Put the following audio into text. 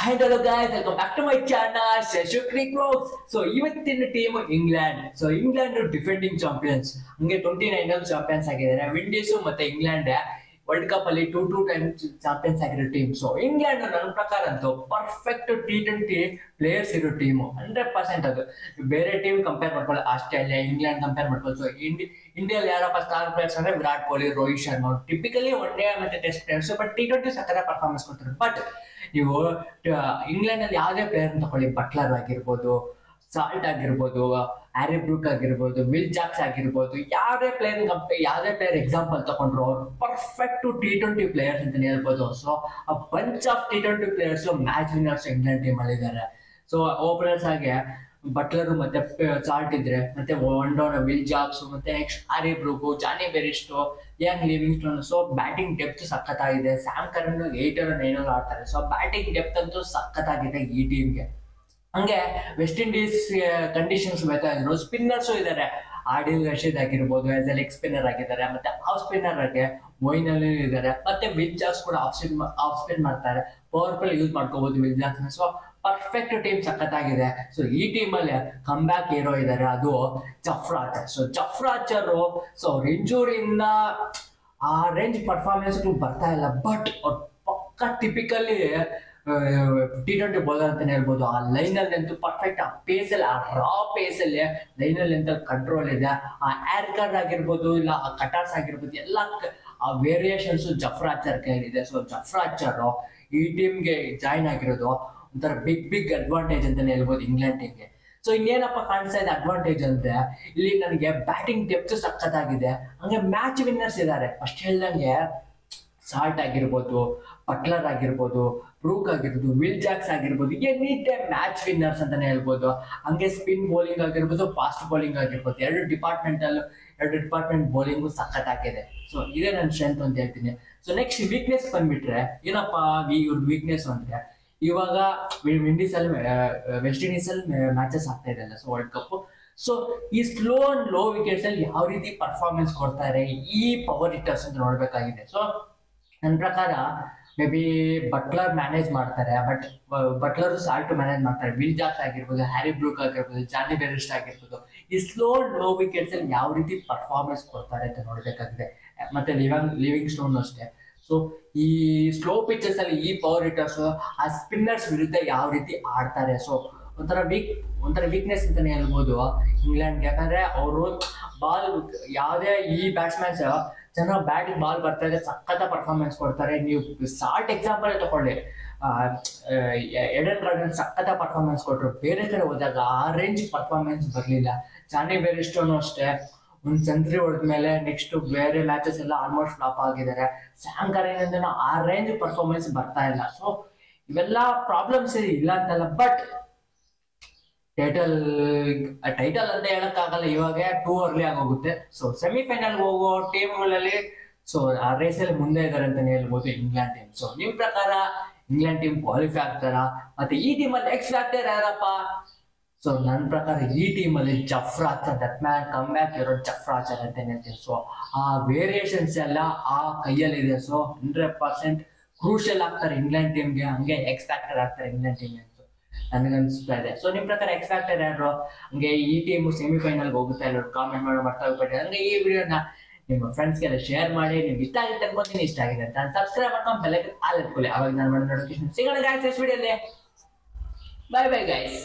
Hi, hello guys, welcome back to my channel, Shashu Creek Vlogs. So, ಇವತ್ತಿನ team England. So England defending champions. ಹಂಗೆ 29 champions ಆಗಿದ್ದಾರೆ. Windies ಮತ್ತೆ England world cup ಅಲ್ಲಿ 2 times champions ಆಗಿರೋ team. So England ನನ್ನ ಪ್ರಕಾರ ಅಂತೂ perfect T20 players ಇರೋ ಟೀಮು 100% ಅದು. ಬೇರೆ ಟೀಮ್ ಕಂಪೇರ್ ಮಾಡ್ಕೊಳ್ಳಿ, ಆಸ್ಟ್ರೇಲಿಯಾ, ಇಂಗ್ಲೆಂಡ್ ಕಂಪೇರ್ ಮಾಡ್ಕೊಳ್ಳಿ. ಸೊ ಇಂಡಿಯಾದಲ್ಲಿ ಯಾರಪ್ಪ ಸ್ಟಾರ್ ಪ್ಲೇಯರ್ಸ್ ಅಂದ್ರೆ Virat Kohli, Rohit Sharma. Typically one day ಮತ್ತೆ ಟೆಸ್ಟ್ ಪ್ಲೇಯರ್ಸ್, ಬಟ್ T20 ಸಕ್ಕರೆ ಪರ್ಫಾರ್ಮೆನ್ಸ್ ಕೊಡ್ತಾರೆ. ಬಟ್ ನೀವು ಇಂಗ್ಲೆಂಡ್ ಅಲ್ಲಿ ಯಾವುದೇ ಪ್ಲೇಯರ್ ತಗೊಳ್ಳಿ, ಬಟ್ಲರ್ ಆಗಿರ್ಬೋದು, ಸಾಲ್ಟ್ ಆಗಿರ್ಬೋದು, ಹ್ಯಾರಿ ಬ್ರೂಕ್ ಆಗಿರ್ಬೋದು, ವಿಲ್ ಜಾಕ್ಸ್ ಆಗಿರ್ಬೋದು, ಯಾವುದೇ ಪ್ಲೇಯರ್ ಎಕ್ಸಾಂಪಲ್ ತಗೊಂಡ್ರು ಅವ್ರು ಪರ್ಫೆಕ್ಟ್ T20 ಪ್ಲೇಯರ್ಸ್ ಅಂತಾನೆ ಹೇಳ್ಬೋದು. ಸೊ ಆ bunch of T20 players match winners England team ಅಲ್ಲಿ ಇದ್ದಾರೆ. ಸೊ ಓಪನರ್ಸ್ ಆಗಿ ಬಟ್ಲರ್ ಮತ್ತೆ ಸಾಲ್ಟ್ ಇದ್ರೆ, ಮತ್ತೆ ಒನ್ ಡೌನ್ ವಿಲ್ ಜಾಕ್ಸ್, ಮತ್ತೆ next Harry Brook, Jonny Bairstow, young Livingstone. So batting depth ಸಖತ್ತಾಗಿದೆ. ಸ್ಯಾಮ್ ಕರನ್ 8 or 9 ಆಡ್ತಾರೆ. ಸೊ ಬ್ಯಾಟಿಂಗ್ ಡೆಪ್ತ್ ಅಂತೂ ಸಖತ್ತಾಗಿದೆ ಈ ಟೀಮ್ಗೆ. ಹಂಗೆ ವೆಸ್ಟ್ ಇಂಡೀಸ್ ಕಂಡೀಷನ್ಸ್ ಬೇಕಾಗಿರೋ ಸ್ಪಿನ್ನರ್ಸ್ ಇದ್ದಾರೆ. ಆಡಿಲ್ ರಶೀದ್ ಆಗಿರ್ಬೋದು, ಆಸ್ ಎ ಲೆಗ್ ಸ್ಪಿನ್ನರ್ ಆಗಿದ್ದಾರೆ. ಮತ್ತೆ ಆಫ್ ಸ್ಪಿನ್ನರ್ ಆಗಿ ಮೊಯಿನ್ ಅಲಿ ಇದ್ದಾರೆ. ಮತ್ತೆ ವಿಲ್ ಜಾಕ್ಸ್ ಕೂಡ ಆಫ್ ಸ್ಪಿನ್ ಮಾಡ್ತಾರೆ. ಪವರ್ಫುಲ್ ಯೂಸ್ ಮಾಡ್ಕೋಬಹುದು will Jacks. So perfect team ಸಖತ್ತಾಗಿದೆ. ಸೊ ಈ ಟೀಮ್ ಅಲ್ಲಿ ಕಮ್ ಬ್ಯಾಕ್ ಹೀರೋ ಇದ್ದಾರೆ, ಅದು ಜಫ್ರಾಚರ್. ಸೊ ಜಫ್ರಾಚರ್ ಅವ್ರ ಇಂಜುರಿಯಿಂದ ಆ ರೇಂಜ್ ಪರ್ಫಾರ್ಮೆನ್ಸ್ ಬರ್ತಾ ಇಲ್ಲ. ಬಟ್ ಅವ್ರು ಪಕ್ಕ ಟಿಪಿಕಲಿ T20 ಬೌಲರ್ ಅಂತಾನೆ ಹೇಳ್ಬೋದು. ಆ ಲೈನ್ ಅಲ್ಲಿ ಅಂತೂ ಪರ್ಫೆಕ್ಟ್, ಆ ಪೇಸ್ ಅಲ್ಲಿ, ಆ ರಾ ಪೇಸ್ ಅಲ್ಲಿ ಲೈನ್ ಅಲ್ಲಿ ಅಂತ ಕಂಟ್ರೋಲ್ ಇದೆ. ಆ ಏರ್ ಕಾರ್ಡ್ ಆಗಿರ್ಬೋದು, ಇಲ್ಲ ಆ ಕಟಾರ್ಸ್ ಆಗಿರ್ಬೋದು, ಎಲ್ಲ ಆ ವೇರಿಯೇಷನ್ಸ್ ಜಫ್ರಾಚರ್ ಕೈಲಿದೆ. ಸೊ ಜಫ್ರಾಚರ್ ಈ ಟೀಮ್ಗೆ ಜಾಯಿನ್ ಆಗಿರೋದು ಒಂಥರ ಬಿಗ್ ಅಡ್ವಾಂಟೇಜ್ ಅಂತಾನೆ ಹೇಳ್ಬೋದು ಇಂಗ್ಲೆಂಡ್ ಟೀಮ್ಗೆ. ಸೊ ಇನ್ನೇನಪ್ಪ ಕಾಣಿಸ್ತಾ ಇದೆ ಅಡ್ವಾಂಟೇಜ್ ಅಂದ್ರೆ, ಇಲ್ಲಿ ನನಗೆ ಬ್ಯಾಟಿಂಗ್ ಡೆಪ್ತ್ ಸಖತ್ತಾಗಿದೆ. ಹಂಗೆ ಮ್ಯಾಚ್ ವಿನ್ನರ್ಸ್ ಇದ್ದಾರೆ. ಅಷ್ಟು ಹೇಳ್ದಂಗೆ ಸಾಲ್ಟ್ ಆಗಿರ್ಬೋದು, ಬಟ್ಲರ್ ಆಗಿರ್ಬೋದು, ಬ್ರೂಕ್ ಆಗಿರ್ಬೋದು, ವಿಲ್ ಜಾಕ್ಸ್ ಆಗಿರ್ಬೋದು, ಎನಿ ಟೈಮ್ ಮ್ಯಾಚ್ ವಿನ್ನರ್ಸ್ ಅಂತಾನೆ ಹೇಳ್ಬೋದು. ಹಂಗೆ ಸ್ಪಿನ್ ಬೌಲಿಂಗ್ ಆಗಿರ್ಬೋದು, ಫಾಸ್ಟ್ ಬೌಲಿಂಗ್ ಆಗಿರ್ಬೋದು, ಎರಡು ಡಿಪಾರ್ಟ್ಮೆಂಟ್ ಬೌಲಿಂಗು ಸಖತ್ತಾಗಿದೆ. ಸೊ ಇದೇ ನನ್ನ ಸ್ಟ್ರೆಂತ್ ಅಂತ ಹೇಳ್ತೀನಿ. ಸೊ ನೆಕ್ಸ್ಟ್ ವೀಕ್ನೆಸ್ ಬಂದ್ಬಿಟ್ರೆ ಏನಪ್ಪಾ ಇವ್ರ ವೀಕ್ನೆಸ್ ಅಂದ್ರೆ, ಇವಾಗ ವಿಂಡೀಸ್ ಅಲ್ಲಿ ವೆಸ್ಟ್ ಇಂಡೀಸ್ ಅಲ್ಲಿ ಮ್ಯಾಚಸ್ ಆಗ್ತಾ ಇದೆಯಲ್ಲ, ಸೊ ವರ್ಲ್ಡ್ ಕಪ್. ಸೊ ಈ ಸ್ಲೋ ಅಂಡ್ ಲೋ ವಿಕೆಟ್ಸ್ ಅಲ್ಲಿ ಯಾವ ರೀತಿ ಪರ್ಫಾರ್ಮೆನ್ಸ್ ಕೊಡ್ತಾರೆ ಈ ಪವರ್ ಹಿಟ್ಟರ್ಸ್ ಅಂತ ನೋಡ್ಬೇಕಾಗಿದೆ. ಸೊ ನನ್ನ ಪ್ರಕಾರ ಮೇ ಬಿ ಬಟ್ಲರ್ ಮ್ಯಾನೇಜ್ ಮಾಡ್ತಾರೆ, ಬಟ್ ಬಟ್ಲರ್ ಸಾಲ್ಟ್ ಮ್ಯಾನೇಜ್ ಮಾಡ್ತಾರೆ. ವಿಲ್ ಜಾಕ್ಸ್ ಆಗಿರ್ಬೋದು, ಹ್ಯಾರಿ ಬ್ರೂಕ್ ಆಗಿರ್ಬೋದು, ಜಾನಿ ಬೆರಿಸ್ಟ್ ಆಗಿರ್ಬೋದು, ಈ ಸ್ಲೋ ಅಂಡ್ ಲೋ ವಿಕೆಟ್ಸ್ ಅಲ್ಲಿ ಯಾವ ರೀತಿ ಪರ್ಫಾರ್ಮೆನ್ಸ್ ಕೊಡ್ತಾರೆ ಅಂತ ನೋಡ್ಬೇಕಾಗಿದೆ. ಮತ್ತೆ ಲಿವಿಂಗ್ ಸ್ಟೋನ್ ಅಷ್ಟೇ. ಸೊ ಈ ಸ್ಲೋ ಪಿಚಸ್ ಅಲ್ಲಿ ಈ ಪವರ್ ಹಿಟ್ಟರ್ಸ್ ಆ ಸ್ಪಿನ್ನರ್ಸ್ ವಿರುದ್ಧ ಯಾವ ರೀತಿ ಆಡ್ತಾರೆ. ಸೊ ಒಂಥರ ವೀಕ್ನೆಸ್ ಅಂತಾನೆ ಹೇಳ್ಬೋದು ಇಂಗ್ಲೆಂಡ್. ಯಾಕಂದ್ರೆ ಅವರು ಬಾಲ್ ಯಾವುದೇ ಈ ಬ್ಯಾಟ್ಸ್ಮನ್ಸ್ ಚೆನ್ನಾಗಿ ಬ್ಯಾಟಿಂಗ್ ಬಾಲ್ ಬರ್ತಾ ಇದೆ, ಸಖತ್ತ ಪರ್ಫಾರ್ಮೆನ್ಸ್ ಕೊಡ್ತಾರೆ. ನೀವು ಸಾಲ್ಟ್ ಎಕ್ಸಾಂಪಲ್ ತಗೊಳ್ಳಿ, ಎಡನ್ ಡ್ರಾಗನ್ ಸಖತ್ತ ಪರ್ಫಾರ್ಮೆನ್ಸ್ ಕೊಟ್ಟರು. ಬೇರೆ ಕಡೆ ಹೋದಾಗ ಆ ರೇಂಜ್ ಪರ್ಫಾರ್ಮೆನ್ಸ್ ಬರಲಿಲ್ಲ. ಜಾನಿ ಬೆರಿಸ್ಟೋನು ಅಷ್ಟೇ, ಒಂದು ಸೆಂಚುರಿ ಹೊಡೆದ್ಮೇಲೆ ನೆಕ್ಸ್ಟ್ ಬೇರೆ ಮ್ಯಾಚಸ್ ಎಲ್ಲ ಆಲ್ಮೋಸ್ಟ್ ಫ್ಲಾಪ್ ಆಗಿದ್ದಾರೆ. ಸ್ಯಾಮ್ ಕರನ್ ಆ ರೇಂಜ್ ಪರ್ಫಾರ್ಮೆನ್ಸ್ ಬರ್ತಾ ಇಲ್ಲ. ಸೊ ಇವೆಲ್ಲ ಪ್ರಾಬ್ಲಮ್ಸ್ ಇಲ್ಲ ಅಂತಲ್ಲ, ಬಟ್ ಟೈಟಲ್ ಅಂತ ಹೇಳಕ್ಕಾಗಲ್ಲ, ಇವಾಗ ಟೂ ಅರ್ಲಿ ಆಗೋಗುತ್ತೆ. ಸೊ ಸೆಮಿಫೈನಲ್ ಹೋಗೋ ಟೀಮ್ಗಳಲ್ಲಿ ಸೊ ಆ ರೇಸಲ್ಲಿ ಮುಂದೆ ಇದ್ದಾರೆ ಅಂತಾನೆ ಹೇಳ್ಬೋದು ಇಂಗ್ಲೆಂಡ್ ಟೀಮ್. ಸೊ ನಿಮ್ ಪ್ರಕಾರ ಇಂಗ್ಲೆಂಡ್ ಟೀಮ್ ಕ್ವಾಲಿಫೈ ಆಗ್ತಾರಾ? ಮತ್ತೆ ಈ ಟೀಮ್ ಅಲ್ಲಿ ಎಕ್ಸ್ ಫ್ಯಾಕ್ಟರ್ ಯಾರಪ್ಪ? ಸೊ ನನ್ನ ಪ್ರಕಾರ ಈ ಟೀಮ್ ಅಲ್ಲಿ ಜಫ್ರಾಚರ್, ದಟ್ ಮ್ಯಾನ್ ಕಮ್ ಬ್ಯಾಕ್ ಇರೋ ಜಫ್ರಾಚರ್ ಅಂತ ಹೇಳ್ತೀನಿ. ಸೊ ಆ ವೇರಿಯೇಷನ್ಸ್ ಎಲ್ಲ ಆ ಕೈಯಲ್ಲಿದೆ. ಸೊ 100% ಕ್ರೂಷಿಯಲ್ ಆಗ್ತಾರೆ ಇಂಗ್ಲೆಂಡ್ ಟೀಮ್ಗೆ. ಹಂಗೆ ಎಕ್ಸ್ ಫ್ಯಾಕ್ಟರ್ ಆಗ್ತಾರೆ ಇಂಗ್ಲೆಂಡ್ ಟೀಮ್ ಅಂತ ನನಗನ್ಸ್ತಾ ಇದೆ. ಸೊ ನಿಮ್ ಪ್ರಕಾರ ಎಕ್ಸ್ ಫ್ಯಾಕ್ಟರ್ ಯಾರು? ಹಂಗೆ ಈ ಟೀಮ್ ಸೆಮಿಫೈನಲ್ ಹೋಗುತ್ತೆ ಅನ್ನೋ ಕಾಮೆಂಟ್ ಮಾಡಿ ಮಾಡ್ತಾ ಹೋಗ್ಬೇಡಿ. ಹಂಗೆ ಈ ವಿಡಿಯೋನ ನಿಮ್ಮ ಫ್ರೆಂಡ್ಸ್ಗೆಲ್ಲ ಶೇರ್ ಮಾಡಿ. ನಿಮ್ಗೆ ಇಷ್ಟ ಆಗಿದೆ ಅನ್ಕೊಂತೀನಿ, ಇಷ್ಟ ಆಗಿದೆ ಅಂತ ಸಬ್ಸ್ಕ್ರೈಬ್ ಮಾಡ್ಕೊಂಡು ಬೆಲ್ ಐಕಾನ್ ಆಲ್ ಇಟ್ಕೊಳ್ಳಿ. ಅವಾಗ ನಾನು ಮಾಡೋ ನೋಟಿಫಿಕೇಶನ್ ಸಿಗೋಣ ಗೈಸ್ ನೆಕ್ಸ್ಟ್ ವಿಡಿಯೋಲಿ. Bye bye guys.